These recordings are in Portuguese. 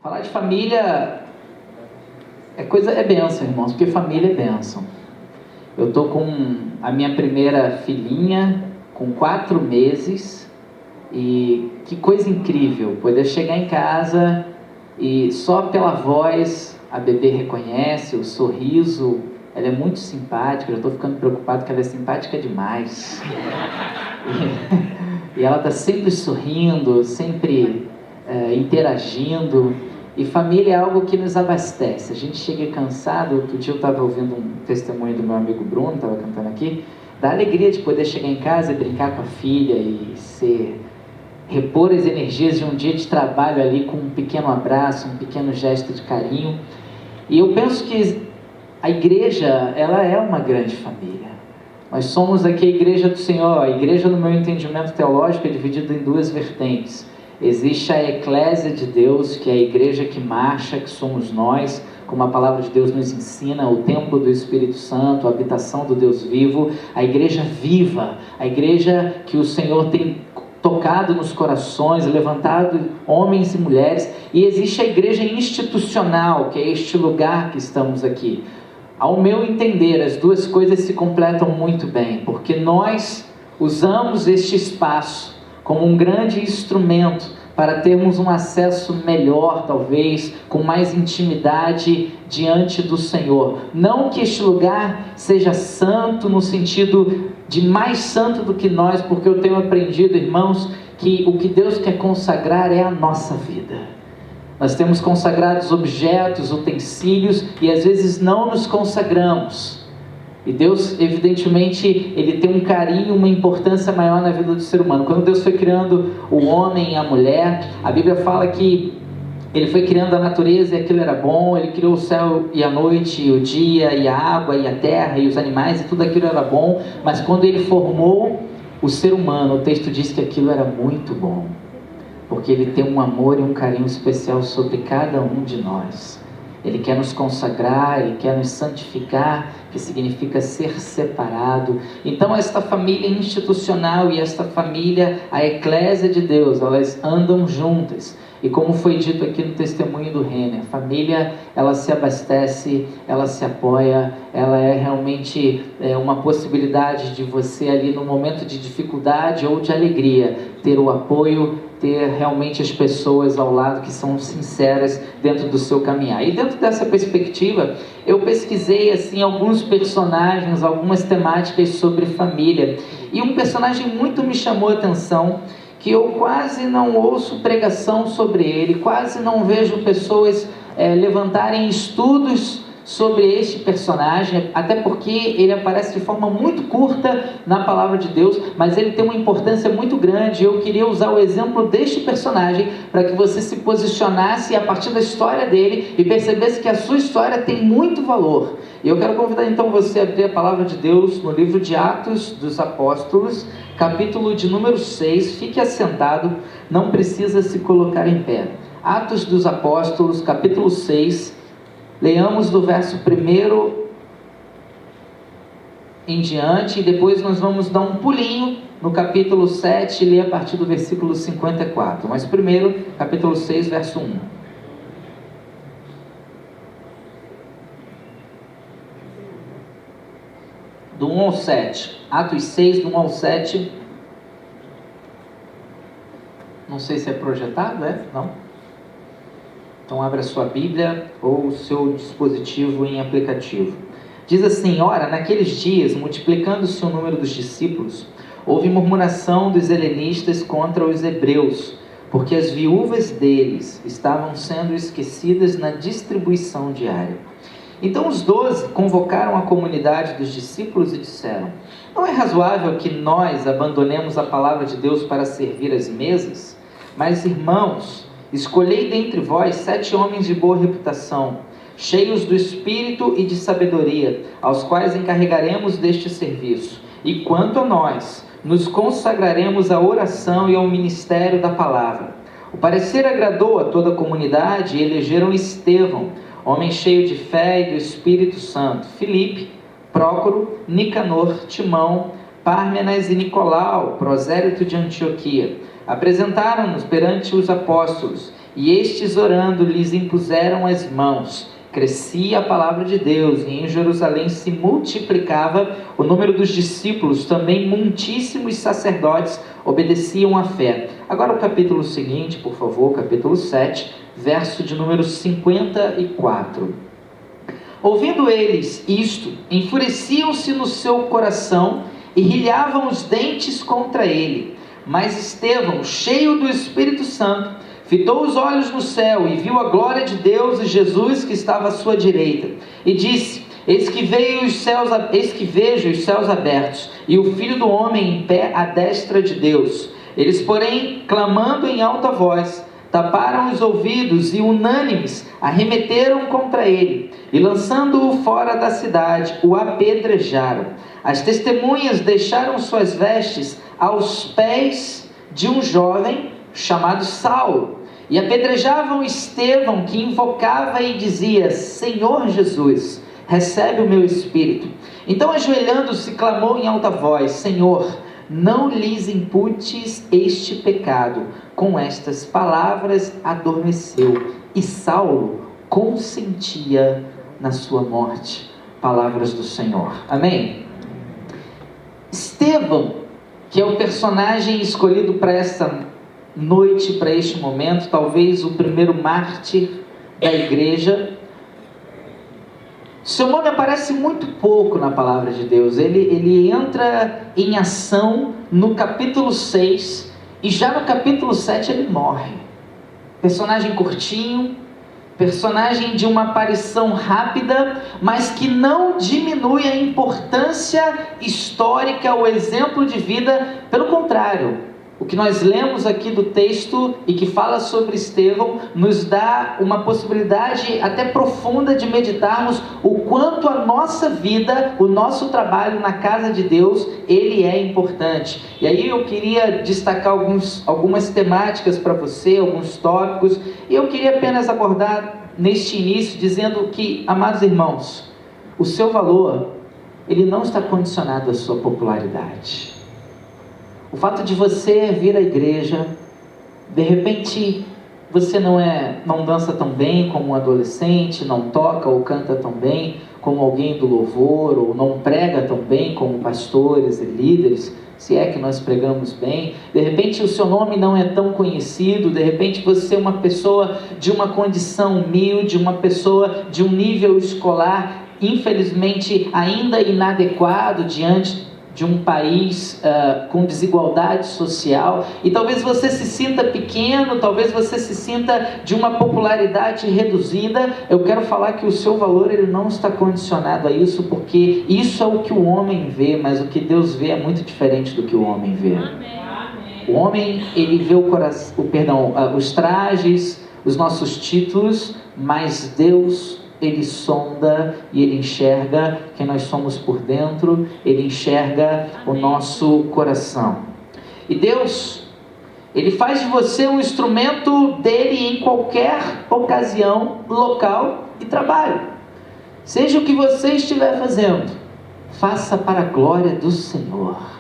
Falar de família é bênção, irmãos, porque família é bênção. Eu estou com a minha primeira filhinha, com 4 meses, e que coisa incrível, poder chegar em casa e só pela voz a bebê reconhece, o sorriso, ela é muito simpática, eu estou ficando preocupado que ela é simpática demais. E ela está sempre sorrindo, sempre interagindo. E família é algo que nos abastece. A gente chega cansado. Outro dia eu estava ouvindo um testemunho do meu amigo Bruno, estava cantando aqui, da alegria de poder chegar em casa e brincar com a filha e repor as energias de um dia de trabalho ali com um pequeno abraço, um pequeno gesto de carinho. E eu penso que a igreja, ela é uma grande família. Nós somos aqui a igreja do Senhor. A igreja, no meu entendimento teológico, é dividida em 2 vertentes. Existe a eclésia de Deus, que é a igreja que marcha, que somos nós, como a palavra de Deus nos ensina, o templo do Espírito Santo, a habitação do Deus vivo, a igreja viva, a igreja que o Senhor tem tocado nos corações, levantado homens e mulheres. E existe a igreja institucional, que é este lugar que estamos aqui. Ao meu entender, as 2 coisas se completam muito bem, porque nós usamos este espaço como um grande instrumento para termos um acesso melhor, talvez, com mais intimidade diante do Senhor. Não que este lugar seja santo no sentido de mais santo do que nós, porque eu tenho aprendido, irmãos, que o que Deus quer consagrar é a nossa vida. Nós temos consagrados objetos, utensílios, e às vezes não nos consagramos. E Deus, evidentemente, Ele tem um carinho, uma importância maior na vida do ser humano. Quando Deus foi criando o homem e a mulher, a Bíblia fala que Ele foi criando a natureza e aquilo era bom. Ele criou o céu e a noite, e o dia, e a água, e a terra, e os animais, e tudo aquilo era bom. Mas quando Ele formou o ser humano, o texto diz que aquilo era muito bom, porque Ele tem um amor e um carinho especial sobre cada um de nós. Ele quer nos consagrar, Ele quer nos santificar, que significa ser separado. Então esta família institucional e esta família, a eclésia de Deus, elas andam juntas. E como foi dito aqui no testemunho do Renner, a família, ela se abastece, ela se apoia, ela é realmente uma possibilidade de você ali no momento de dificuldade ou de alegria, ter o apoio, ter realmente as pessoas ao lado que são sinceras dentro do seu caminhar. E dentro dessa perspectiva, eu pesquisei assim alguns personagens, algumas temáticas sobre família. E um personagem muito me chamou a atenção, que eu quase não ouço pregação sobre ele, quase não vejo pessoas levantarem estudos sobre este personagem, até porque ele aparece de forma muito curta na palavra de Deus, mas ele tem uma importância muito grande. Eu queria usar o exemplo deste personagem para que você se posicionasse a partir da história dele e percebesse que a sua história tem muito valor. E eu quero convidar então você a abrir a palavra de Deus no livro de Atos dos Apóstolos, capítulo de número 6, fique assentado, não precisa se colocar em pé. Atos dos Apóstolos, capítulo 6, leamos do verso 1 em diante, e depois nós vamos dar um pulinho no capítulo 7 e ler a partir do versículo 54. Mas primeiro, capítulo 6, verso 1. Do 1 ao 7. Atos 6, do 1 ao 7. Não sei se é projetado, Não? Então abra a sua Bíblia ou o seu dispositivo em aplicativo. Diz assim: ora, naqueles dias, multiplicando-se o número dos discípulos, houve murmuração dos helenistas contra os hebreus, porque as viúvas deles estavam sendo esquecidas na distribuição diária. Então os 12 convocaram a comunidade dos discípulos e disseram: não é razoável que nós abandonemos a palavra de Deus para servir as mesas? Mas, irmãos, escolhei dentre vós 7 homens de boa reputação, cheios do Espírito e de sabedoria, aos quais encarregaremos deste serviço. E quanto a nós, nos consagraremos à oração e ao ministério da palavra. O parecer agradou a toda a comunidade e elegeram Estevão, homem cheio de fé e do Espírito Santo, Filipe, Prócoro, Nicanor, Timão, Pármenas e Nicolau, prosélito de Antioquia, apresentaram-nos perante os apóstolos, e estes, orando, lhes impuseram as mãos. Crescia a palavra de Deus, e em Jerusalém se multiplicava o número dos discípulos, também muitíssimos sacerdotes obedeciam à fé. Agora o capítulo seguinte, por favor, capítulo 7, verso de número 54. Ouvindo eles isto, enfureciam-se no seu coração e rilhavam os dentes contra ele. Mas Estevão, cheio do Espírito Santo, fitou os olhos no céu e viu a glória de Deus e Jesus que estava à sua direita. E disse: eis que vejo os céus abertos, e o Filho do Homem em pé à destra de Deus. Eles, porém, clamando em alta voz, taparam os ouvidos e, unânimes, arremeteram contra ele, e lançando-o fora da cidade, o apedrejaram. As testemunhas deixaram suas vestes aos pés de um jovem chamado Saulo, e apedrejavam Estevão, que invocava e dizia: Senhor Jesus, recebe o meu espírito. Então, ajoelhando-se, clamou em alta voz: Senhor, não lhes imputes este pecado. Com estas palavras adormeceu, e Saulo consentia na sua morte. Palavras do Senhor. Amém? Estevão, que é o personagem escolhido para essa noite, para este momento, talvez o primeiro mártir da igreja. Seu nome aparece muito pouco na palavra de Deus. Ele entra em ação no capítulo 6, e já no capítulo 7 ele morre. Personagem curtinho, personagem de uma aparição rápida, mas que não diminui a importância histórica, o exemplo de vida. Pelo contrário, o que nós lemos aqui do texto e que fala sobre Estevão nos dá uma possibilidade até profunda de meditarmos o quanto a nossa vida, o nosso trabalho na casa de Deus, ele é importante. E aí eu queria destacar algumas temáticas para você, alguns tópicos, e eu queria apenas abordar neste início dizendo que, amados irmãos, o seu valor, ele não está condicionado à sua popularidade. O fato de você vir à igreja, de repente você não dança tão bem como um adolescente, não toca ou canta tão bem como alguém do louvor, ou não prega tão bem como pastores e líderes, se é que nós pregamos bem. De repente o seu nome não é tão conhecido, de repente você é uma pessoa de uma condição humilde, uma pessoa de um nível escolar, infelizmente ainda inadequado diante de um país com desigualdade social, e talvez você se sinta pequeno, talvez você se sinta de uma popularidade reduzida. Eu quero falar que o seu valor, ele não está condicionado a isso, porque isso é o que o homem vê, mas o que Deus vê é muito diferente do que o homem vê. O homem, ele vê os trajes, os nossos títulos, mas Deus, ele sonda e ele enxerga quem nós somos por dentro, ele enxerga o nosso coração. E Deus, ele faz de você um instrumento dele em qualquer ocasião, local e trabalho. Seja o que você estiver fazendo, faça para a glória do Senhor.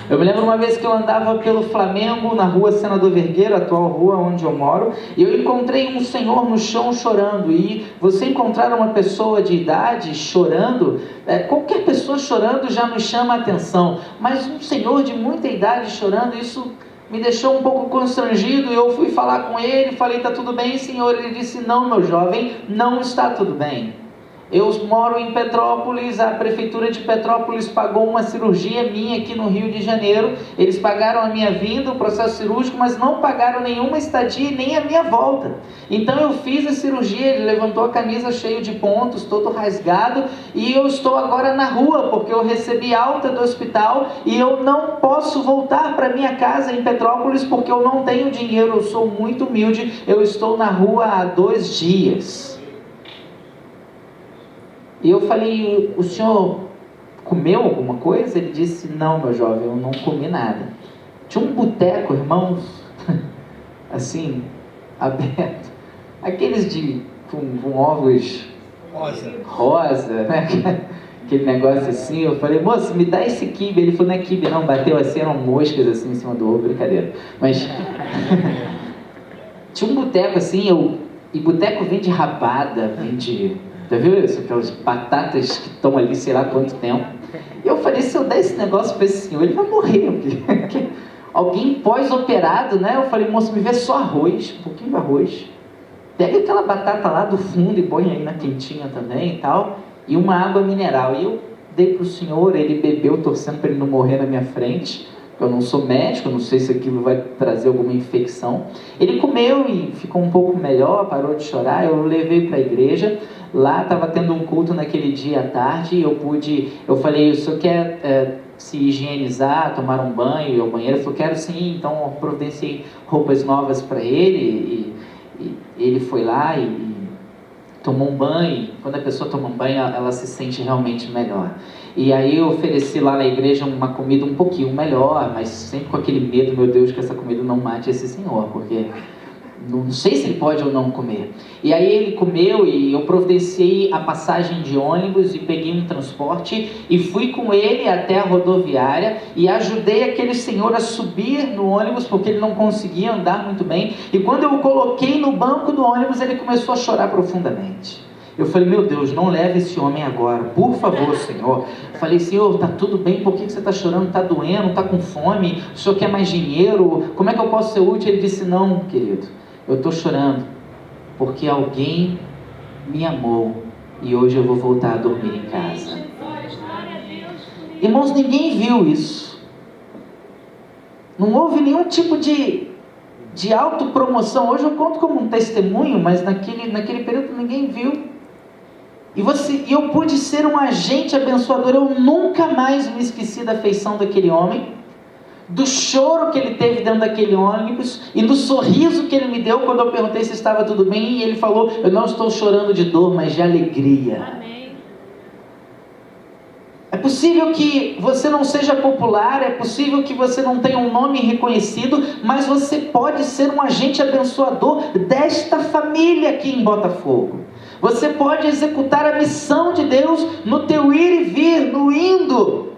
Eu me lembro uma vez que eu andava pelo Flamengo, na rua Senador Vergueiro, atual rua onde eu moro, e eu encontrei um senhor no chão chorando. E você encontrar uma pessoa de idade chorando, qualquer pessoa chorando já nos chama a atenção, mas um senhor de muita idade chorando, isso me deixou um pouco constrangido. E eu fui falar com ele, falei: está tudo bem, senhor? Ele disse: não, meu jovem, não está tudo bem. Eu moro em Petrópolis, a prefeitura de Petrópolis pagou uma cirurgia minha aqui no Rio de Janeiro. Eles pagaram a minha vinda, o processo cirúrgico, mas não pagaram nenhuma estadia e nem a minha volta. Então eu fiz a cirurgia, ele levantou a camisa cheio de pontos, todo rasgado, e eu estou agora na rua, porque eu recebi alta do hospital e eu não posso voltar para minha casa em Petrópolis, porque eu não tenho dinheiro, eu sou muito humilde, eu estou na rua há 2 dias. E eu falei: o senhor comeu alguma coisa? Ele disse: não, meu jovem, eu não comi nada. Tinha um boteco, irmãos, assim, aberto, aqueles com ovos rosa, né? aquele negócio assim. Eu falei, moço, me dá esse quibe. Ele falou, não é quibe não, bateu assim, eram moscas assim em cima do ovo, brincadeira. Mas tinha um boteco assim, e boteco vende rabada, vende... Já viu isso? Aquelas batatas que estão ali sei lá quanto tempo. E eu falei, se eu der esse negócio para esse senhor, ele vai morrer. Porque alguém pós-operado, né? Eu falei, moço, me vê só arroz, um pouquinho de arroz. Pega aquela batata lá do fundo e põe aí na quentinha também e tal. E uma água mineral. E eu dei para o senhor, ele bebeu, torcendo para ele não morrer na minha frente. Eu não sou médico, eu não sei se aquilo vai trazer alguma infecção. Ele comeu e ficou um pouco melhor, parou de chorar. Eu o levei para a igreja. Lá estava tendo um culto naquele dia à tarde. Eu falei, o senhor quer se higienizar, tomar um banho, ir ao banheiro? Ele falou, quero sim. Então eu providenciei roupas novas para ele. E ele foi lá e tomou um banho. Quando a pessoa toma um banho, ela se sente realmente melhor. E aí eu ofereci lá na igreja uma comida um pouquinho melhor, mas sempre com aquele medo, meu Deus, que essa comida não mate esse senhor, porque não sei se ele pode ou não comer. E aí ele comeu e eu providenciei a passagem de ônibus e peguei um transporte e fui com ele até a rodoviária e ajudei aquele senhor a subir no ônibus porque ele não conseguia andar muito bem. E quando eu o coloquei no banco do ônibus, ele começou a chorar profundamente. Eu falei, meu Deus, não leve esse homem agora, por favor, Senhor. Eu falei, Senhor, está tudo bem, por que você está chorando? Está doendo? Está com fome? O Senhor quer mais dinheiro? Como é que eu posso ser útil? Ele disse, não, querido, eu estou chorando porque alguém me amou e hoje eu vou voltar a dormir em casa. Irmãos, ninguém viu isso. Não houve nenhum tipo de autopromoção. Hoje eu conto como um testemunho, mas naquele período ninguém viu. E eu pude ser um agente abençoador. Eu nunca mais me esqueci da afeição daquele homem, do choro que ele teve dentro daquele ônibus e do sorriso que ele me deu quando eu perguntei se estava tudo bem. E ele falou, eu não estou chorando de dor, mas de alegria. Amém. É possível que você não seja popular, é possível que você não tenha um nome reconhecido, mas você pode ser um agente abençoador desta família aqui em Botafogo. Você pode executar a missão de Deus no teu ir e vir, no indo,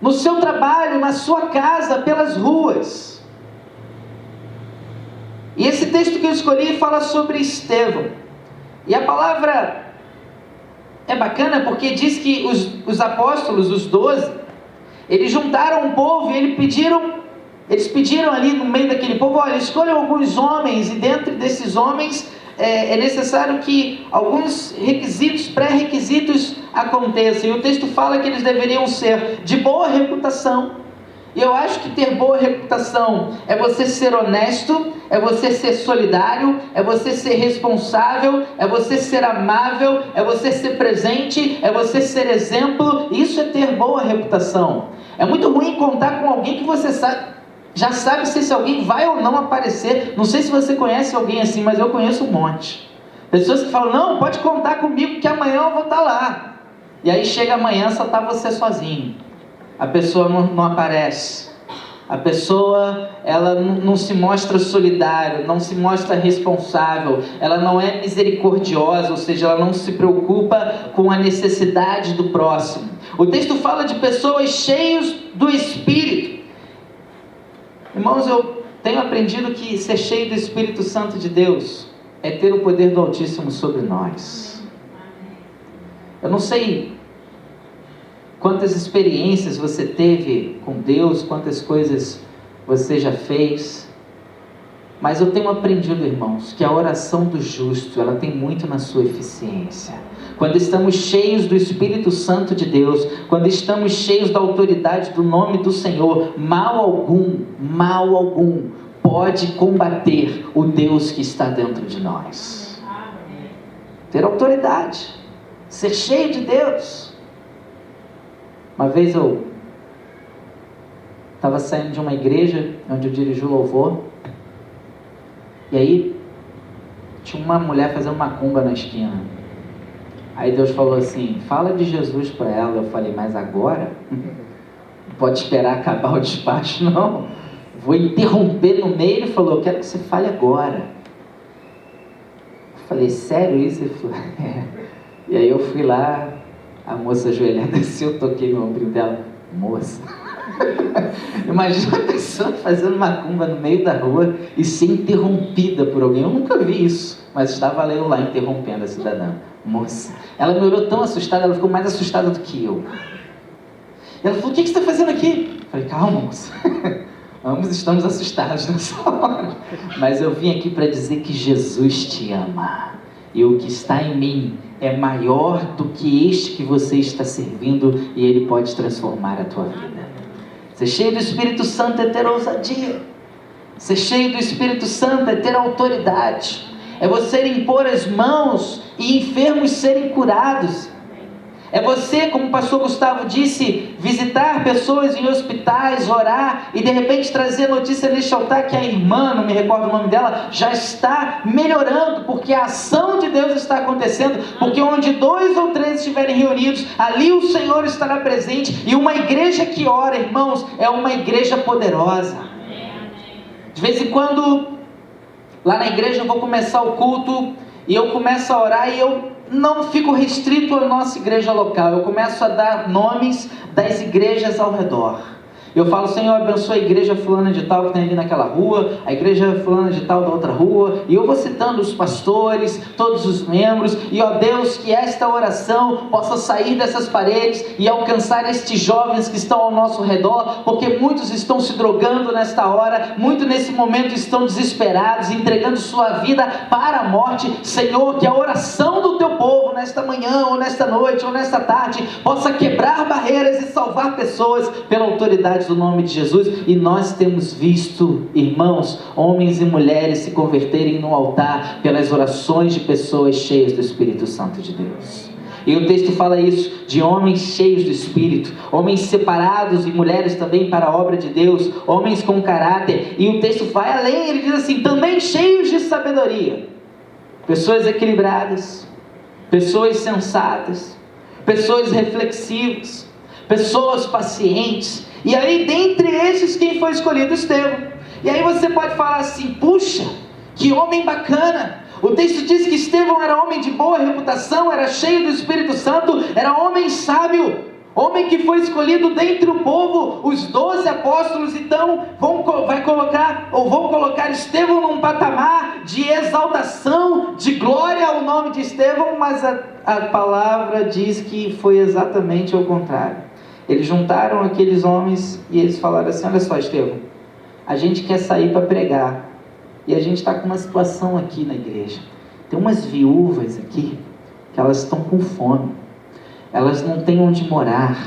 no seu trabalho, na sua casa, pelas ruas. E esse texto que eu escolhi fala sobre Estevão. E a palavra é bacana porque diz que os apóstolos, os 12, eles juntaram um povo e eles pediram ali no meio daquele povo, olha, escolham alguns homens, e dentro desses homens é necessário que alguns requisitos, pré-requisitos aconteçam. E o texto fala que eles deveriam ser de boa reputação. E eu acho que ter boa reputação é você ser honesto, é você ser solidário, é você ser responsável, é você ser amável, é você ser presente, é você ser exemplo. Isso é ter boa reputação. É muito ruim contar com alguém que você já sabe se esse alguém vai ou não aparecer. Não sei se você conhece alguém assim, mas eu conheço um monte. Pessoas que falam, não, pode contar comigo que amanhã eu vou estar lá. E aí chega amanhã, só está você sozinho. A pessoa não aparece. A pessoa, ela não se mostra solidária, não se mostra responsável, ela não é misericordiosa, ou seja, ela não se preocupa com a necessidade do próximo. O texto fala de pessoas cheias do Espírito. Irmãos, eu tenho aprendido que ser cheio do Espírito Santo de Deus é ter o poder do Altíssimo sobre nós. Eu não sei quantas experiências você teve com Deus, quantas coisas você já fez, mas eu tenho aprendido, irmãos, que a oração do justo, ela tem muito na sua eficiência. Quando estamos cheios do Espírito Santo de Deus, quando estamos cheios da autoridade do nome do Senhor, mal algum pode combater o Deus que está dentro de nós. Ter autoridade, ser cheio de Deus. Uma vez eu estava saindo de uma igreja onde eu dirigi o louvor, e aí tinha uma mulher fazendo macumba na esquina. Aí Deus falou assim, fala de Jesus para ela. Eu falei, mas agora? Não pode esperar acabar o despacho, não. Vou interromper no meio. Ele falou, eu quero que você fale agora. Eu falei, sério isso? Ele falou, é. E aí eu fui lá, A moça ajoelhada, assim, eu toquei no ombro dela. Moça, imagina a pessoa fazendo macumba no meio da rua e ser interrompida por alguém. Eu nunca vi isso, mas estava eu lá interrompendo a cidadã. Moça, ela me olhou tão assustada, ela ficou mais assustada do que eu. Ela falou: o que você está fazendo aqui? Eu falei: calma, moça, ambos estamos assustados nessa hora, mas eu vim aqui para dizer que Jesus te ama, e o que está em mim é maior do que este que você está servindo, e Ele pode transformar a tua vida. Ser cheio do Espírito Santo é ter ousadia. Ser cheio do Espírito Santo é ter autoridade. É você impor as mãos e enfermos serem curados. É você, como o pastor Gustavo disse, visitar pessoas em hospitais, orar e de repente trazer notícia neste altar que a irmã, não me recordo o nome dela, já está melhorando, porque a ação de Deus está acontecendo, porque onde 2 ou 3 estiverem reunidos, ali o Senhor estará presente. E uma igreja que ora, irmãos, é uma igreja poderosa. De vez em quando, lá na igreja eu vou começar o culto e eu começo a orar e eu não fico restrito à nossa igreja local. Eu começo a dar nomes das igrejas ao redor. Eu falo: Senhor, abençoa a igreja fulana de tal que tem ali naquela rua, a igreja fulana de tal da outra rua, e eu vou citando os pastores, todos os membros, e ó Deus, que esta oração possa sair dessas paredes e alcançar estes jovens que estão ao nosso redor, porque muitos estão se drogando nesta hora, muitos nesse momento estão desesperados, entregando sua vida para a morte. Senhor, que a oração do teu povo nesta manhã, ou nesta noite, ou nesta tarde, possa quebrar barreiras e salvar pessoas pela autoridade do nome de Jesus. E nós temos visto, irmãos, homens e mulheres se converterem no altar pelas orações de pessoas cheias do Espírito Santo de Deus. E o texto fala isso, de homens cheios do Espírito, homens separados e mulheres também para a obra de Deus, homens com caráter. E o texto vai além, ele diz assim: também cheios de sabedoria, pessoas equilibradas, pessoas sensatas, pessoas reflexivas, pessoas pacientes. E aí, dentre esses, quem foi escolhido? Estevão. E aí você pode falar assim: puxa, que homem bacana. O texto diz que Estevão era homem de boa reputação, era cheio do Espírito Santo, era homem sábio, homem que foi escolhido dentre o povo. Os 12 apóstolos então vão colocar Estevão num patamar de exaltação, de glória ao nome de Estevão, mas a palavra diz que foi exatamente ao contrário. Eles juntaram aqueles homens e eles falaram assim: olha só, Estevão, a gente quer sair para pregar, e a gente está com uma situação aqui na igreja. Tem umas viúvas aqui que elas estão com fome, elas não têm onde morar,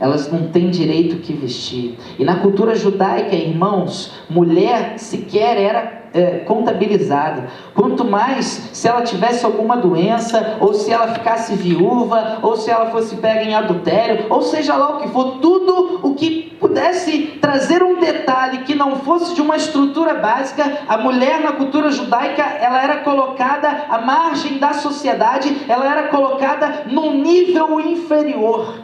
elas não têm direito que vestir. E na cultura judaica, irmãos, mulher sequer era contabilizada. Quanto mais se ela tivesse alguma doença, ou se ela ficasse viúva, ou se ela fosse pega em adultério, ou seja lá o que for, tudo o que pudesse trazer um detalhe que não fosse de uma estrutura básica, a mulher na cultura judaica, ela era colocada à margem da sociedade, ela era colocada num nível inferior.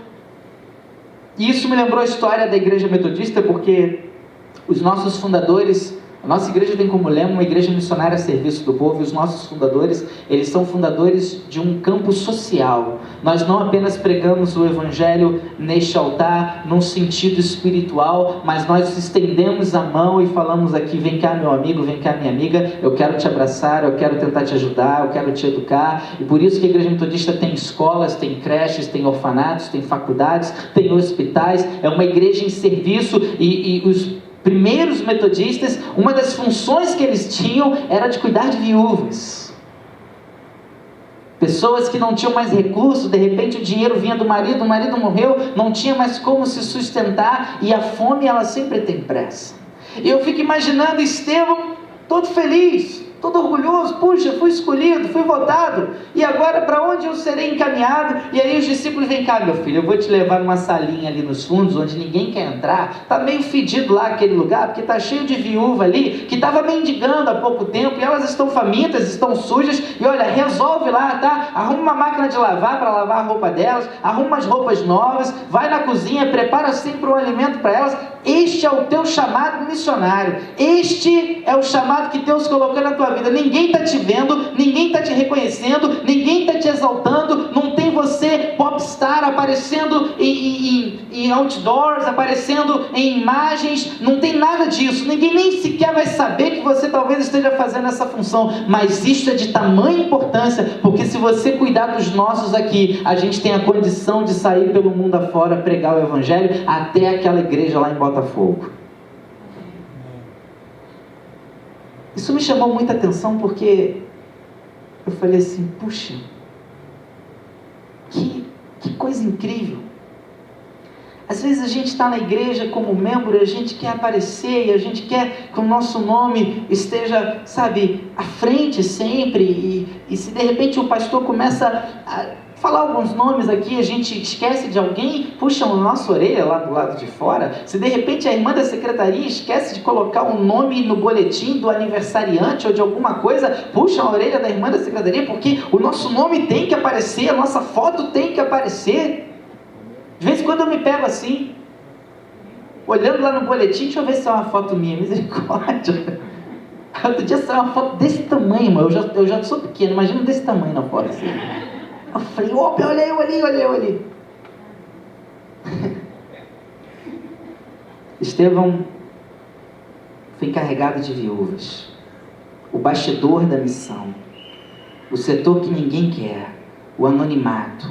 E isso me lembrou a história da igreja metodista, porque os nossos fundadores, a nossa igreja tem como lema uma igreja missionária a serviço do povo, e os nossos fundadores, eles são fundadores de um campo social. Nós não apenas pregamos o evangelho neste altar, num sentido espiritual, mas nós estendemos a mão e falamos aqui: vem cá meu amigo, vem cá minha amiga, eu quero te abraçar, eu quero tentar te ajudar, eu quero te educar. E por isso que a igreja metodista tem escolas, tem creches, tem orfanatos, tem faculdades, tem hospitais, é uma igreja em serviço. E os primeiros metodistas, uma das funções que eles tinham era de cuidar de viúvas, pessoas que não tinham mais recursos. De repente o dinheiro vinha do marido, o marido morreu, não tinha mais como se sustentar, e a fome, ela sempre tem pressa. E eu fico imaginando Estevão todo feliz, todo orgulhoso: puxa, fui escolhido, fui votado, e agora para onde eu serei encaminhado? E aí os discípulos: vem cá meu filho, eu vou te levar numa salinha ali nos fundos, onde ninguém quer entrar, está meio fedido lá aquele lugar, porque está cheio de viúva ali, que estava mendigando há pouco tempo, e elas estão famintas, estão sujas, e olha, resolve lá, tá? Arruma uma máquina de lavar para lavar a roupa delas, arruma umas roupas novas, vai na cozinha, prepara sempre um alimento para elas. Este é o teu chamado missionário, este é o chamado que Deus colocou na tua vida. Ninguém está te vendo, ninguém está te reconhecendo, ninguém está te exaltando, não tem você popstar, aparecendo em outdoors, aparecendo em imagens. Não tem nada disso. Ninguém nem sequer vai saber que você talvez esteja fazendo essa função. Mas isso é de tamanha importância, porque se você cuidar dos nossos aqui, a gente tem a condição de sair pelo mundo afora, pregar o Evangelho, até aquela igreja lá em Botafogo. Isso me chamou muita atenção, porque eu falei assim, puxa, que coisa incrível. Às vezes a gente está na igreja como membro, a gente quer aparecer, e a gente quer que o nosso nome esteja, sabe, à frente sempre, e se de repente o pastor começa a falar alguns nomes aqui, a gente esquece de alguém, puxa a nossa orelha lá do lado de fora. Se de repente a irmã da secretaria esquece de colocar um nome no boletim do aniversariante ou de alguma coisa, puxa a orelha da irmã da secretaria, porque o nosso nome tem que aparecer, a nossa foto tem que aparecer. De vez em quando eu me pego assim, olhando lá no boletim, deixa eu ver se é uma foto minha, misericórdia. Outro dia saiu uma foto desse tamanho, mano. Eu já sou pequeno, imagina desse tamanho na foto assim. Eu falei, opa, olha eu ali. Estevão foi encarregado de viúvas, o bastidor da missão, o setor que ninguém quer, o anonimato.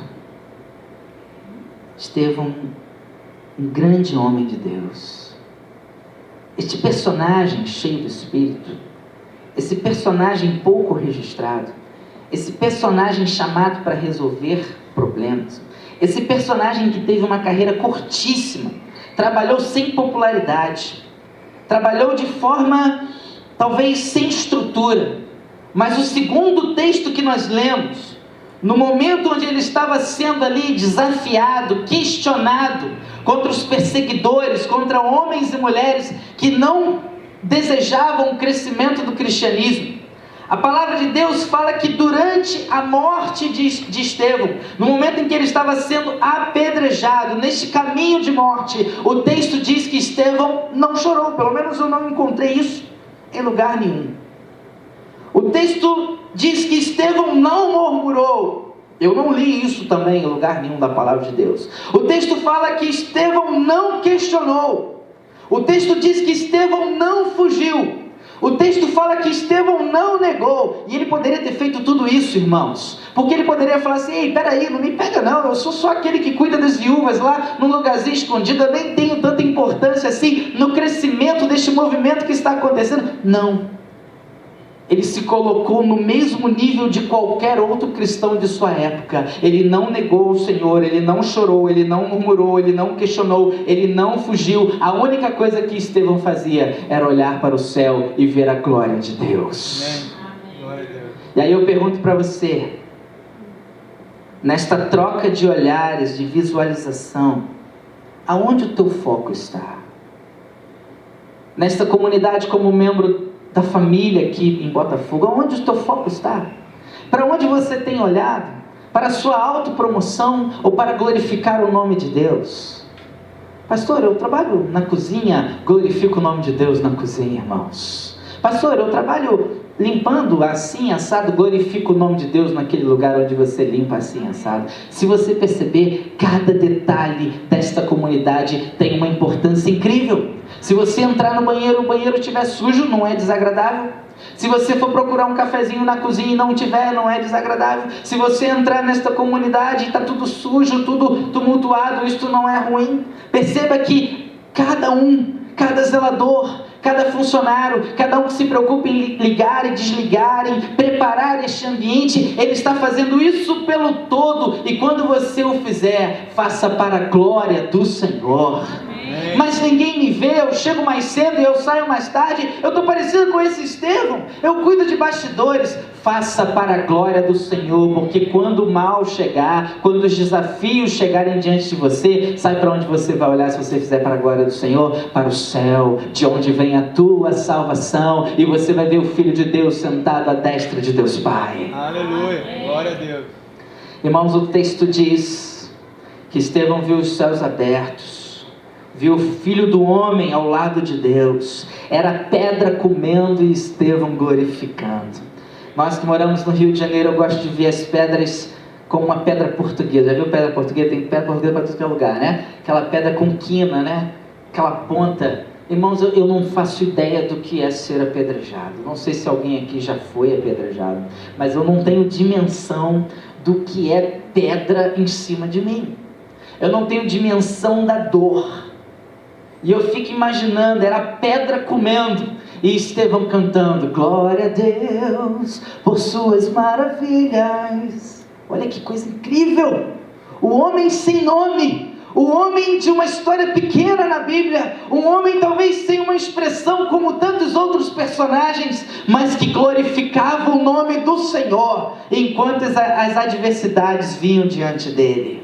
Estevão, um grande homem de Deus. Este personagem cheio do Espírito, esse personagem pouco registrado, esse personagem chamado para resolver problemas, esse personagem que teve uma carreira curtíssima, trabalhou sem popularidade, trabalhou de forma talvez sem estrutura, mas o segundo texto que nós lemos, no momento onde ele estava sendo ali desafiado, questionado contra os perseguidores, contra homens e mulheres que não desejavam o crescimento do cristianismo, a palavra de Deus fala que durante a morte de Estevão, no momento em que ele estava sendo apedrejado, neste caminho de morte, o texto diz que Estevão não chorou. Pelo menos eu não encontrei isso em lugar nenhum. O texto diz que Estevão não murmurou. Eu não li isso também em lugar nenhum da palavra de Deus. O texto fala que Estevão não questionou. O texto diz que Estevão não fugiu. O texto fala que Estevão não negou. E ele poderia ter feito tudo isso, irmãos, porque ele poderia falar assim, ei, peraí, não me pega não, eu sou só aquele que cuida das viúvas lá num lugarzinho escondido, eu nem tenho tanta importância assim no crescimento deste movimento que está acontecendo. Não. Ele se colocou no mesmo nível de qualquer outro cristão de sua época. Ele não negou o Senhor, ele não chorou, ele não murmurou, ele não questionou, ele não fugiu. A única coisa que Estevão fazia era olhar para o céu e ver a glória de Deus. Amém. E aí eu pergunto para você, nesta troca de olhares, de visualização, aonde o teu foco está? Nesta comunidade, como membro da família aqui em Botafogo, aonde o teu foco está? Para onde você tem olhado? Para a sua autopromoção ou para glorificar o nome de Deus? Pastor, eu trabalho na cozinha, glorifico o nome de Deus na cozinha, irmãos. Pastor, eu trabalho limpando assim, assado, glorifica o nome de Deus naquele lugar onde você limpa assim, assado. Se você perceber, cada detalhe desta comunidade tem uma importância incrível. Se você entrar no banheiro, o banheiro estiver sujo, não é desagradável. Se você for procurar um cafezinho na cozinha e não tiver, não é desagradável. Se você entrar nesta comunidade e está tudo sujo, tudo tumultuado, isto não é ruim. Perceba que cada zelador, cada funcionário, cada um que se preocupa em ligar e desligar, em preparar este ambiente, ele está fazendo isso pelo todo. E quando você o fizer, faça para a glória do Senhor. Mas ninguém me vê, eu chego mais cedo e eu saio mais tarde, eu estou parecido com esse Estevão, eu cuido de bastidores. Faça para a glória do Senhor, porque quando o mal chegar, quando os desafios chegarem diante de você, sabe para onde você vai olhar se você fizer para a glória do Senhor? Para o céu, de onde vem a tua salvação, e você vai ver o Filho de Deus sentado à destra de Deus Pai. Aleluia, glória a Deus. Irmãos, o texto diz que Estevão viu os céus abertos, viu o Filho do Homem ao lado de Deus, era pedra comendo e Estevão glorificando. Nós que moramos no Rio de Janeiro, eu gosto de ver as pedras como uma pedra portuguesa. Já viu pedra portuguesa? Tem pedra portuguesa para todo lugar, né? Aquela pedra com quina, né? Aquela ponta. Irmãos, eu não faço ideia do que é ser apedrejado. Não sei se alguém aqui já foi apedrejado, mas eu não tenho dimensão do que é pedra em cima de mim. Eu não tenho dimensão da dor. E eu fico imaginando, era pedra comendo, e Estevão cantando, glória a Deus por suas maravilhas. Olha que coisa incrível! O homem sem nome, o homem de uma história pequena na Bíblia, um homem talvez sem uma expressão como tantos outros personagens, mas que glorificava o nome do Senhor, enquanto as adversidades vinham diante dele.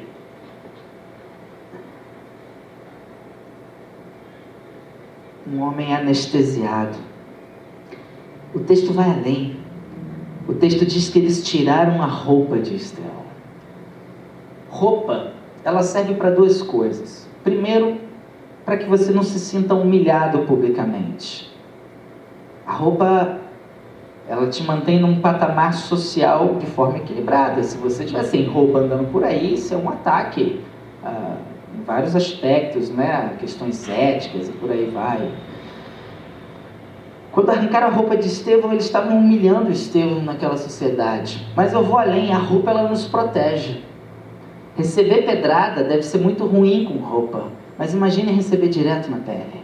Um homem anestesiado. O texto vai além. O texto diz que eles tiraram a roupa de Estevão. Roupa, ela serve para duas coisas. Primeiro, para que você não se sinta humilhado publicamente. A roupa, ela te mantém num patamar social de forma equilibrada. Se você estiver sem roupa andando por aí, isso é um ataque em vários aspectos, né? Questões éticas e por aí vai. Quando arrancaram a roupa de Estevão, eles estavam humilhando Estevão naquela sociedade. Mas eu vou além, a roupa ela nos protege. Receber pedrada deve ser muito ruim com roupa, mas imagine receber direto na pele.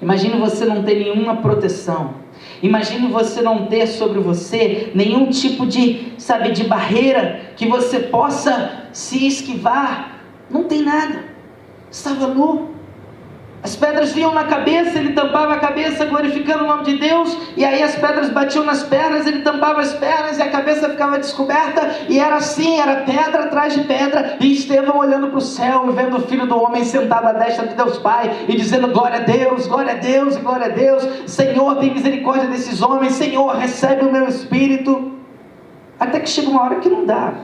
Imagine você não ter nenhuma proteção. Imagine você não ter sobre você nenhum tipo de barreira que você possa se esquivar. Não tem nada. Estava nu. As pedras vinham na cabeça, ele tampava a cabeça glorificando o nome de Deus, e aí as pedras batiam nas pernas, ele tampava as pernas e a cabeça ficava descoberta, e era assim, era pedra atrás de pedra, e Estevão olhando para o céu e vendo o Filho do Homem sentado à destra de Deus Pai, e dizendo glória a Deus, glória a Deus e glória a Deus. Senhor, tem misericórdia desses homens, Senhor, recebe o meu espírito. Até que chega uma hora que não dá,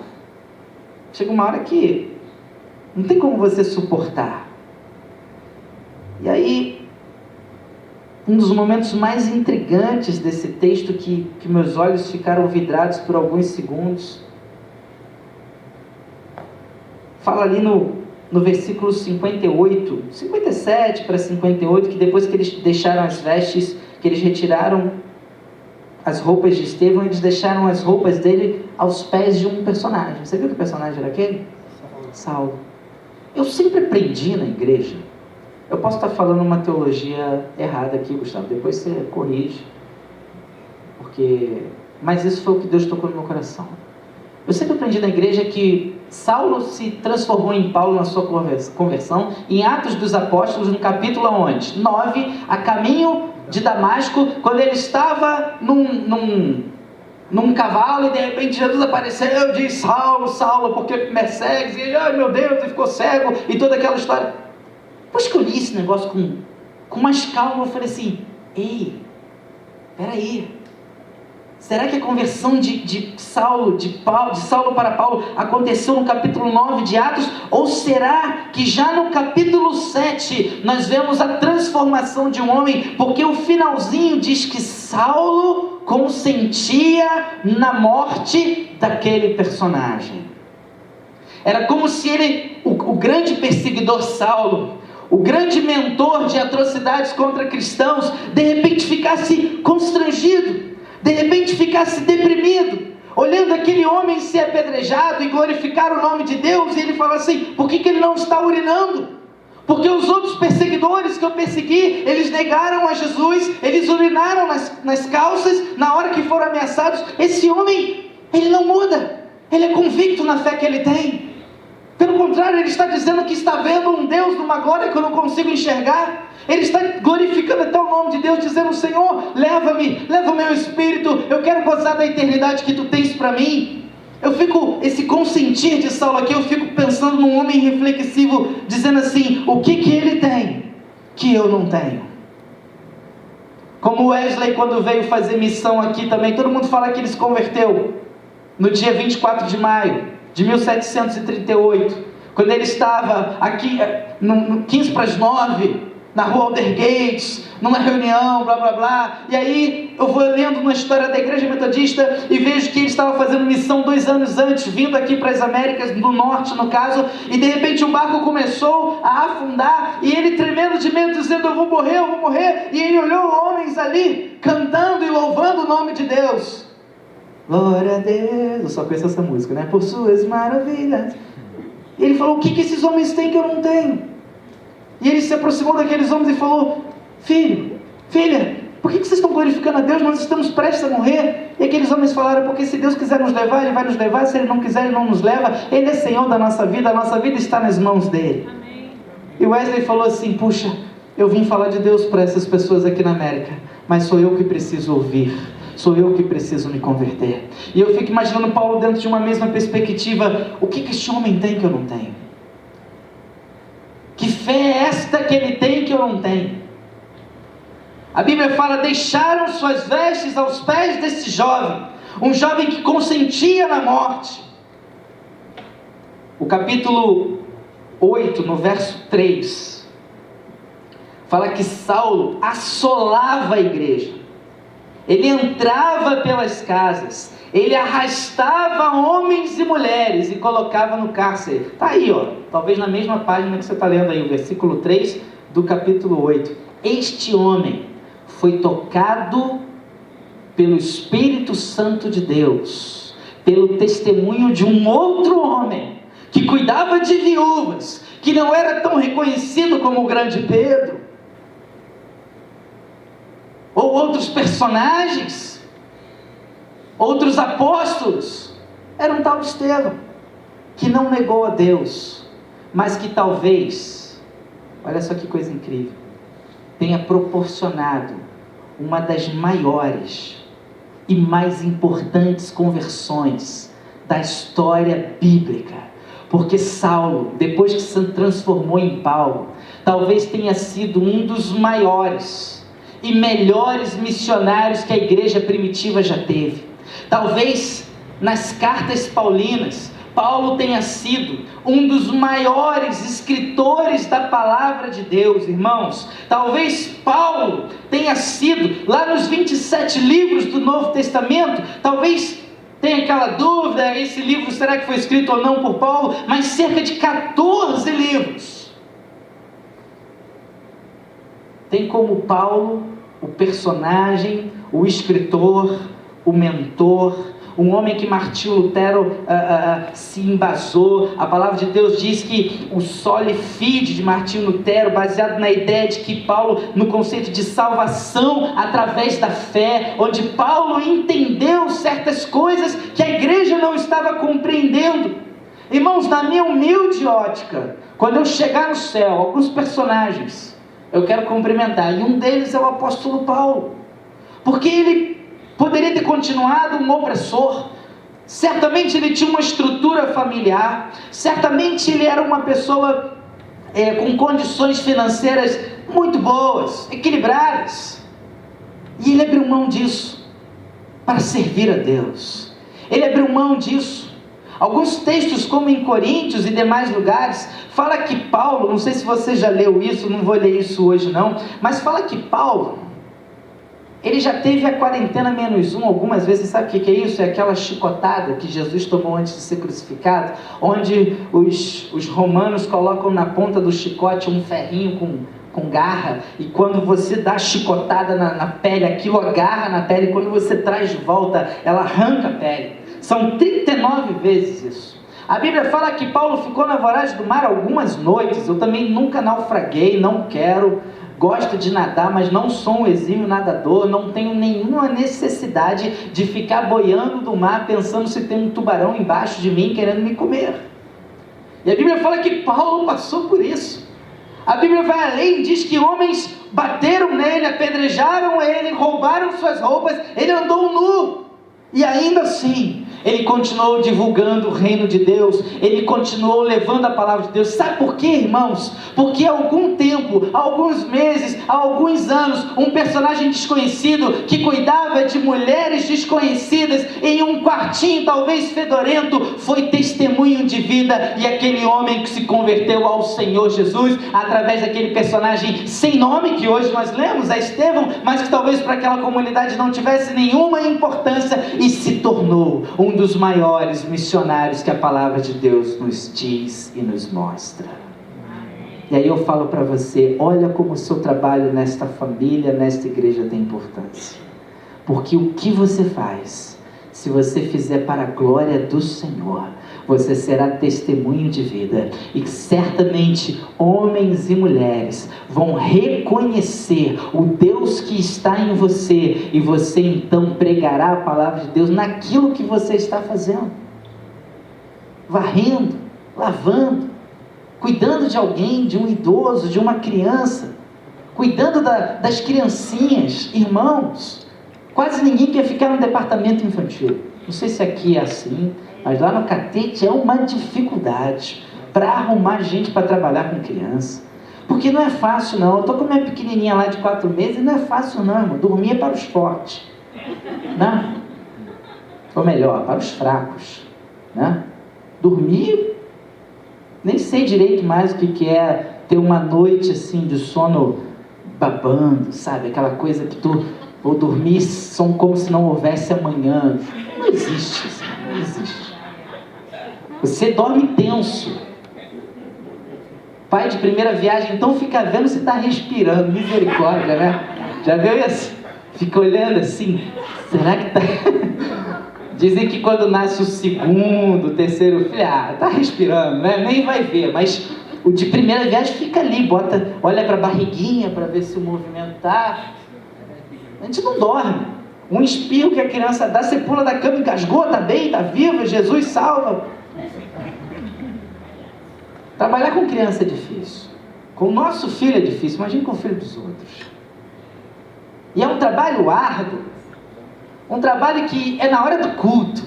chega uma hora que não tem como você suportar. E aí, um dos momentos mais intrigantes desse texto, que meus olhos ficaram vidrados por alguns segundos, fala ali no versículo 58, 57 para 58, que depois que eles deixaram as vestes, que eles retiraram as roupas de Estevão, eles deixaram as roupas dele aos pés de um personagem. Você viu que personagem era aquele? Saulo. Eu sempre aprendi na igreja. Eu posso estar falando uma teologia errada aqui, Gustavo, depois você corrige, mas isso foi o que Deus tocou no meu coração. Eu sempre aprendi na igreja que Saulo se transformou em Paulo na sua conversão, em Atos dos Apóstolos, no capítulo 9, a caminho de Damasco, quando ele estava num cavalo, e de repente Jesus apareceu e disse, Saulo, Saulo, por que me persegues? E ele, ai meu Deus, ele ficou cego, e toda aquela história. Depois que eu li esse negócio com mais calma, eu falei assim, ei, peraí, será que a conversão de Saulo para Paulo aconteceu no capítulo 9 de Atos? Ou será que já no capítulo 7 nós vemos a transformação de um homem? Porque o finalzinho diz que Saulo consentia na morte daquele personagem. Era como se ele, o grande perseguidor Saulo, o grande mentor de atrocidades contra cristãos, de repente ficasse constrangido, de repente ficasse deprimido, olhando aquele homem ser apedrejado e glorificar o nome de Deus, e ele fala assim, por que ele não está urinando? Porque os outros perseguidores que eu persegui, eles negaram a Jesus, eles urinaram nas calças, na hora que foram ameaçados. Esse homem, ele não muda, ele é convicto na fé que ele tem. Pelo contrário, ele está dizendo que está vendo um Deus numa glória que eu não consigo enxergar. Ele está glorificando até o nome de Deus, dizendo, Senhor, leva-me, leva o meu espírito, eu quero gozar da eternidade que tu tens para mim. Esse consentir de Saulo aqui, eu fico pensando num homem reflexivo, dizendo assim, o que ele tem que eu não tenho? Como Wesley, quando veio fazer missão aqui também, todo mundo fala que ele se converteu no dia 24 de maio de 1738, quando ele estava aqui no 15 para as 9, na rua Aldergates, numa reunião, blá blá blá, e aí eu vou lendo uma história da igreja metodista e vejo que ele estava fazendo missão 2 anos antes, vindo aqui para as Américas do Norte, no caso, e de repente o barco começou a afundar, e ele tremendo de medo, dizendo: eu vou morrer, e ele olhou homens ali, cantando e louvando o nome de Deus. Glória a Deus, eu só conheço essa música, né? Por suas maravilhas. E ele falou: o que esses homens têm que eu não tenho? E ele se aproximou daqueles homens e falou: filho, filha, por que vocês estão glorificando a Deus? Nós estamos prestes a morrer. E aqueles homens falaram: porque se Deus quiser nos levar, Ele vai nos levar. Se Ele não quiser, Ele não nos leva. Ele é Senhor da nossa vida, a nossa vida está nas mãos dEle. Amém. E Wesley falou assim: puxa, eu vim falar de Deus para essas pessoas aqui na América, mas sou eu que preciso ouvir, sou eu que preciso me converter. E eu fico imaginando Paulo dentro de uma mesma perspectiva: o que este homem tem que eu não tenho? Que fé é esta que ele tem que eu não tenho? A Bíblia fala: deixaram suas vestes aos pés desse jovem, um jovem que consentia na morte. O capítulo 8, no verso 3, fala que Saulo assolava a igreja, ele entrava pelas casas, ele arrastava homens e mulheres e colocava no cárcere. Está aí, talvez na mesma página que você está lendo aí, o versículo 3 do capítulo 8. Este homem foi tocado pelo Espírito Santo de Deus, pelo testemunho de um outro homem, que cuidava de viúvas, que não era tão reconhecido como o grande Pedro, ou outros personagens, outros apóstolos. Era um tal de Estevão, que não negou a Deus, mas que talvez, olha só que coisa incrível, tenha proporcionado uma das maiores e mais importantes conversões da história bíblica. Porque Saulo, depois que se transformou em Paulo, talvez tenha sido um dos maiores e melhores missionários que a igreja primitiva já teve. Talvez nas cartas paulinas, Paulo tenha sido um dos maiores escritores da palavra de Deus, irmãos. Talvez Paulo tenha sido, lá nos 27 livros do Novo Testamento, talvez tenha aquela dúvida: esse livro será que foi escrito ou não por Paulo? Mas cerca de 14 livros. Tem como Paulo o personagem, o escritor, o mentor, um homem que Martinho Lutero se embasou. A palavra de Deus diz que o soli fide de Martinho Lutero, baseado na ideia de que Paulo, no conceito de salvação através da fé, onde Paulo entendeu certas coisas que a igreja não estava compreendendo. Irmãos, na minha humilde ótica, quando eu chegar no céu, alguns personagens eu quero cumprimentar, e um deles é o apóstolo Paulo, porque ele poderia ter continuado um opressor. Certamente ele tinha uma estrutura familiar, certamente ele era uma pessoa com condições financeiras muito boas, equilibradas, e ele abriu mão disso para servir a Deus. Ele abriu mão disso. Alguns textos, como em Coríntios e demais lugares, fala que Paulo, não sei se você já leu isso, não vou ler isso hoje não, mas fala que Paulo, ele já teve a quarentena -1 algumas vezes. Sabe o que é isso? É aquela chicotada que Jesus tomou antes de ser crucificado, onde os romanos colocam na ponta do chicote um ferrinho com garra, e quando você dá chicotada na pele, aquilo agarra na pele, e quando você traz de volta, ela arranca a pele. São 39 vezes isso. A Bíblia fala que Paulo ficou na voragem do mar algumas noites. Eu também nunca naufraguei, não quero. Gosto de nadar, mas não sou um exímio nadador, não tenho nenhuma necessidade de ficar boiando no mar, pensando se tem um tubarão embaixo de mim querendo me comer. E a Bíblia fala que Paulo passou por isso. A Bíblia vai além, diz que homens bateram nele, apedrejaram ele, roubaram suas roupas, ele andou nu. E ainda assim, ele continuou divulgando o reino de Deus, ele continuou levando a palavra de Deus. Sabe por quê, irmãos? Porque há algum tempo, há alguns meses, há alguns anos, um personagem desconhecido que cuidava de mulheres desconhecidas em um quartinho talvez fedorento, foi testemunho de vida, e aquele homem que se converteu ao Senhor Jesus, através daquele personagem sem nome, que hoje nós lemos, é Estevão, mas que talvez para aquela comunidade não tivesse nenhuma importância, e se tornou um dos maiores missionários que a palavra de Deus nos diz e nos mostra. E aí eu falo para você, olha como o seu trabalho nesta família, nesta igreja tem importância, porque o que você faz, se você fizer para a glória do Senhor, você será testemunho de vida, e certamente homens e mulheres vão reconhecer o Deus que está em você, e você então pregará a palavra de Deus naquilo que você está fazendo, varrendo, lavando, cuidando de alguém, de um idoso, de uma criança, cuidando das criancinhas. Irmãos, quase ninguém quer ficar no departamento infantil. Não sei se aqui é assim, mas lá no Catete é uma dificuldade para arrumar gente para trabalhar com criança, porque não é fácil não. Eu estou com minha pequenininha lá de 4 meses e não é fácil não, irmão. Dormir é para os fortes, né? Ou melhor, para os fracos, né? Dormir, nem sei direito mais o que é ter uma noite assim de sono babando, sabe? Aquela coisa que tu, ou dormir são como se não houvesse amanhã. Não existe isso, não existe. Você dorme tenso. Pai de primeira viagem, então fica vendo se está respirando. Misericórdia, né? Já viu isso? Fica olhando assim, será que está... Dizem que quando nasce o segundo, o terceiro filho, está respirando, né? Nem vai ver, mas o de primeira viagem fica ali, olha para a barriguinha para ver se o movimento está. A gente não dorme. Um espirro que a criança dá, você pula da cama, engasgou, está bem, está viva, Jesus salva. Trabalhar com criança é difícil. Com o nosso filho é difícil, imagine com o filho dos outros. E é um trabalho árduo, um trabalho que é na hora do culto,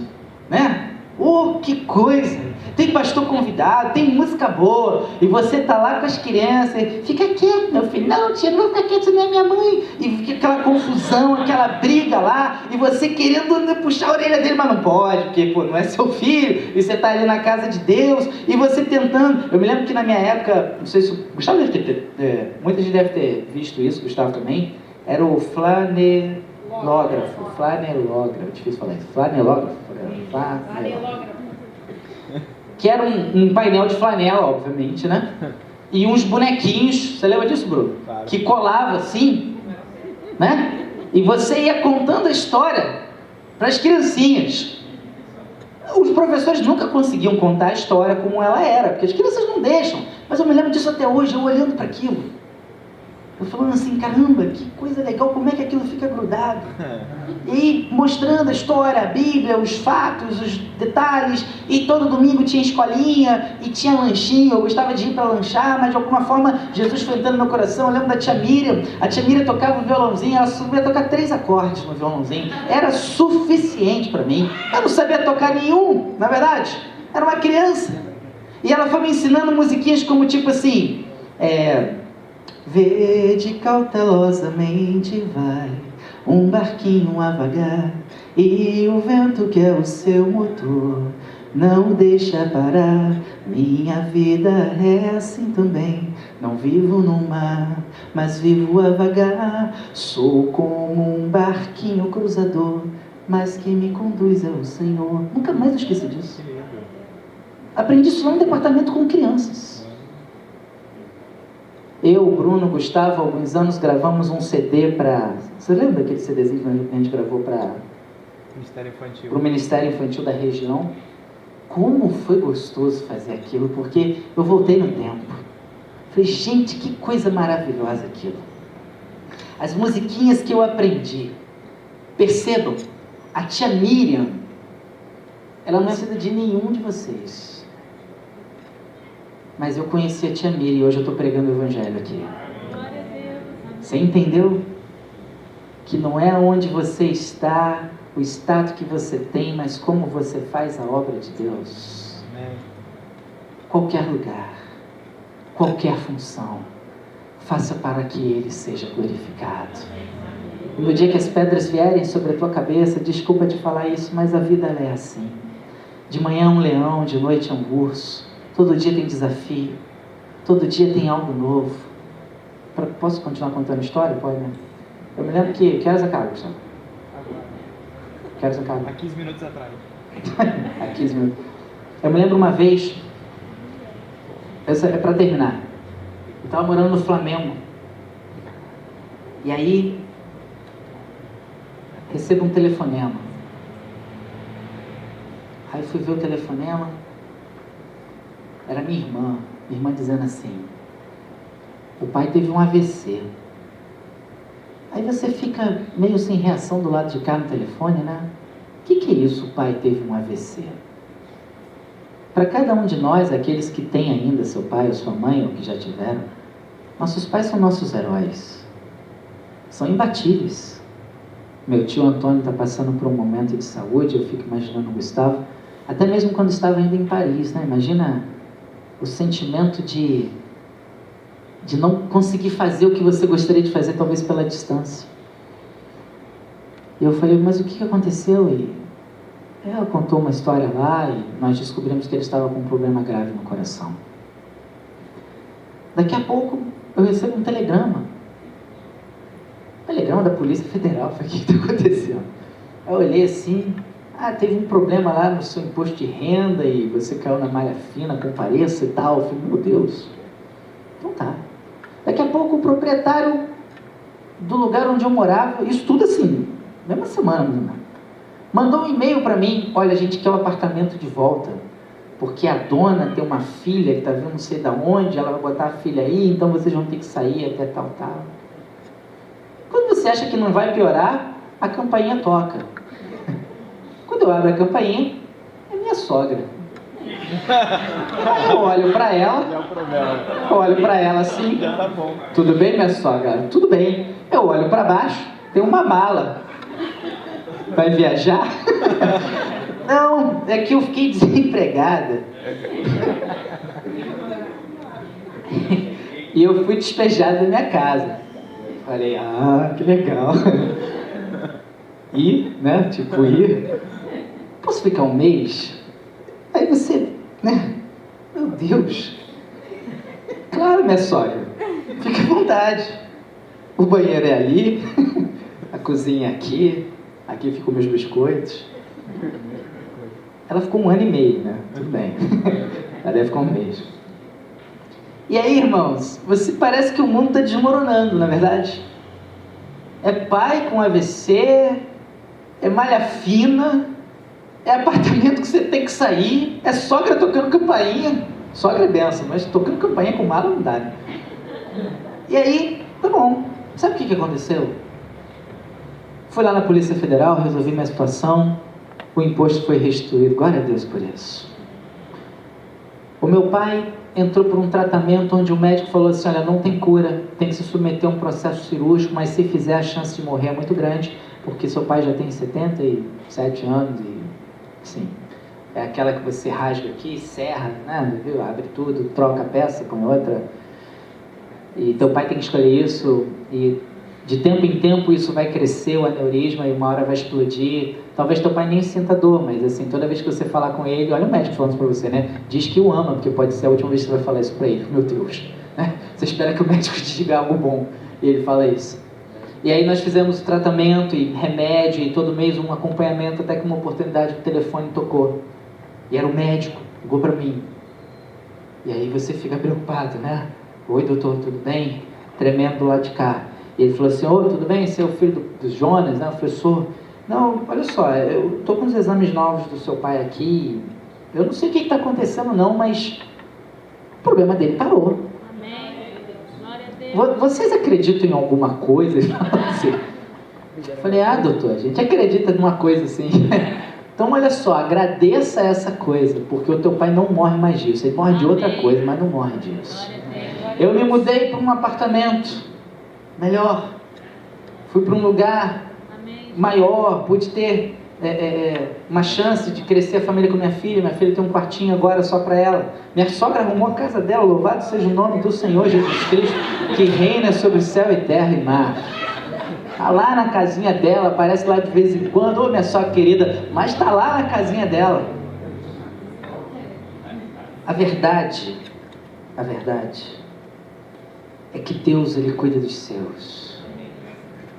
né? Oh, que coisa! Tem pastor convidado, tem música boa, e você está lá com as crianças, e fica quieto, meu filho. Não, tia, não fica quieto, não é minha mãe. E fica aquela confusão, aquela briga lá, e você querendo puxar a orelha dele, mas não pode, porque pô, não é seu filho, e você está ali na casa de Deus, e você tentando. Eu me lembro que na minha época, não sei se o Gustavo deve ter, muita gente deve ter visto isso, Gustavo também, era o flanelógrafo, difícil falar isso, flanelógrafo. Que era um painel de flanela, obviamente, né? E uns bonequinhos, você lembra disso, Bruno? Claro. Que colava assim, né? E você ia contando a história para as criancinhas. Os professores nunca conseguiam contar a história como ela era, porque as crianças não deixam. Mas eu me lembro disso até hoje, eu olhando para aquilo. Eu falando assim, caramba, que coisa legal, como é que aquilo fica grudado? E mostrando a história, a Bíblia, os fatos, os detalhes, e todo domingo tinha escolinha, e tinha lanchinho, eu gostava de ir para lanchar, mas de alguma forma Jesus foi entrando no meu coração. Eu lembro da tia Miriam, a tia Miriam tocava o violãozinho, ela sabia tocar 3 acordes no violãozinho, era suficiente para mim. Eu não sabia tocar nenhum, na verdade, era uma criança, e ela foi me ensinando musiquinhas como tipo assim, vede cautelosamente vai um barquinho a vagar, e o vento que é o seu motor não deixa parar. Minha vida é assim também, não vivo no mar, mas vivo a vagar. Sou como um barquinho cruzador, mas quem me conduz é o Senhor. Nunca mais eu esqueci disso. Aprendi isso lá no departamento com crianças. Eu, Bruno, Gustavo, há alguns anos gravamos um CD para... Você lembra daquele CDzinho que a gente gravou para o Ministério Infantil da região? Como foi gostoso fazer aquilo, porque eu voltei no tempo. Falei, gente, que coisa maravilhosa aquilo. As musiquinhas que eu aprendi. Percebam, a tia Miriam, ela não é filha de nenhum de vocês. Mas eu conheci a tia Miriam e hoje eu estou pregando o evangelho aqui. Você entendeu? Que não é onde você está o status que você tem, mas como você faz a obra de Deus. Amém. Qualquer lugar, qualquer função, faça para que Ele seja glorificado. E no dia que as pedras vierem sobre a tua cabeça, desculpa te falar isso, mas a vida ela é assim. De manhã é um leão, de noite é um urso. Todo dia tem desafio. Todo dia tem algo novo. Posso continuar contando a história? Pode, né? Eu me lembro que horas acaba, Gustavo? Que horas acaba? Há 15 minutos atrás. Há 15 minutos. Eu me lembro uma vez, essa é para terminar. Eu estava morando no Flamengo. E aí, recebo um telefonema. Aí fui ver o telefonema. Era minha irmã dizendo assim: o pai teve um AVC. Aí você fica meio sem reação do lado de cá no telefone, né? O que é isso, o pai teve um AVC? Para cada um de nós, aqueles que têm ainda seu pai ou sua mãe, ou que já tiveram, nossos pais são nossos heróis. São imbatíveis. Meu tio Antônio está passando por um momento de saúde, eu fico imaginando o Gustavo, até mesmo quando estava ainda em Paris, né? Imagina o sentimento de não conseguir fazer o que você gostaria de fazer, talvez pela distância. E eu falei, mas o que aconteceu? E ela contou uma história lá e nós descobrimos que ele estava com um problema grave no coração. Daqui a pouco eu recebo um telegrama. Telegrama da Polícia Federal. Eu falei, o que está acontecendo? Aí eu olhei assim, teve um problema lá no seu imposto de renda e você caiu na malha fina, compareça e tal. Eu falei, meu Deus. Então tá. Daqui a pouco o proprietário do lugar onde eu morava, isso tudo assim, mesma semana, mandou um e-mail para mim: olha, a gente quer o apartamento de volta, porque a dona tem uma filha que está vindo não sei de onde, ela vai botar a filha aí, então vocês vão ter que sair até tal. Quando você acha que não vai piorar, a campainha toca. Quando eu abro a campainha, é minha sogra. Aí eu olho para ela assim, Já tá bom. tudo bem, minha sogra? Tudo bem. Eu olho para baixo, tem uma mala. Vai viajar? Não, é que eu fiquei desempregada. E eu fui despejada da minha casa. Falei, que legal. E, né, posso ficar um mês? Aí você, né, meu Deus. Claro, minha sogra, fica à vontade. O banheiro é ali, a cozinha é aqui ficam meus biscoitos. Ela ficou 1 ano e meio, né? Tudo bem. Ela deve ficar um mês. E aí, irmãos, você parece que o mundo está desmoronando, na verdade. É pai com AVC, é malha fina, é apartamento que você tem que sair, é sogra tocando campainha. Sogra é benção, mas tocando campainha com mala não dá, né? E aí, tá bom. Sabe o que aconteceu? Fui lá na Polícia Federal, resolvi minha situação, o imposto foi restituído. Glória a Deus por isso. O meu pai entrou por um tratamento onde o médico falou assim: olha, não tem cura, tem que se submeter a um processo cirúrgico, mas se fizer a chance de morrer é muito grande, porque seu pai já tem 77 anos e, assim, é aquela que você rasga aqui, serra, né, viu? Abre tudo, troca a peça, põe outra, e teu pai tem que escolher isso, e de tempo em tempo isso vai crescer, o aneurisma, e uma hora vai explodir. Talvez teu pai nem sinta dor, mas assim, toda vez que você falar com ele, olha o médico falando isso pra você, né? Diz que o ama, porque pode ser a última vez que você vai falar isso pra ele. Meu Deus, né? Você espera que o médico te diga algo bom, e ele fala isso. E aí nós fizemos tratamento e remédio, e todo mês um acompanhamento, até que uma oportunidade o telefone tocou. E era o médico, ligou pra mim. E aí você fica preocupado, né? Oi, doutor, tudo bem? Tremendo do lado de cá. E ele falou assim: oi, tudo bem? Você é o filho do Jonas, né? O professor. Não, olha só, eu tô com os exames novos do seu pai aqui. Eu não sei o que está acontecendo não, mas o problema dele parou. Amém. Glória a Deus. Vocês acreditam em alguma coisa? Eu falei, doutor, a gente acredita numa coisa assim. Então, olha só, agradeça essa coisa, porque o teu pai não morre mais disso. Ele morre de outra coisa, mas não morre disso. Eu me mudei para um apartamento melhor. Fui para um lugar maior, pude ter uma chance de crescer a família com minha filha tem um quartinho agora só para ela. Minha sogra arrumou a casa dela, louvado seja o nome do Senhor Jesus Cristo, que reina sobre o céu e terra e mar. Está lá na casinha dela, aparece lá de vez em quando, ô minha sogra querida, mas está lá na casinha dela. A verdade é que Deus, Ele cuida dos seus.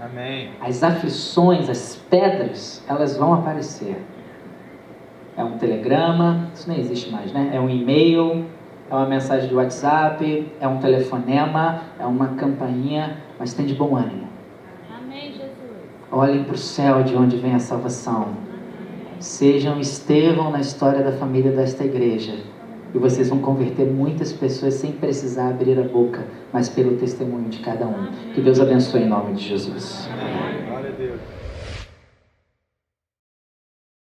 Amém. As aflições, as pedras, elas vão aparecer. É um telegrama, isso nem existe mais, né? É um e-mail, é uma mensagem de WhatsApp, é um telefonema, é uma campainha, mas tem de bom ânimo. Amém, Jesus. Olhem para o céu de onde vem a salvação. Sejam Estevão na história da família desta igreja. E vocês vão converter muitas pessoas sem precisar abrir a boca, mas pelo testemunho de cada um. Que Deus abençoe em nome de Jesus. Amém. Glória a Deus.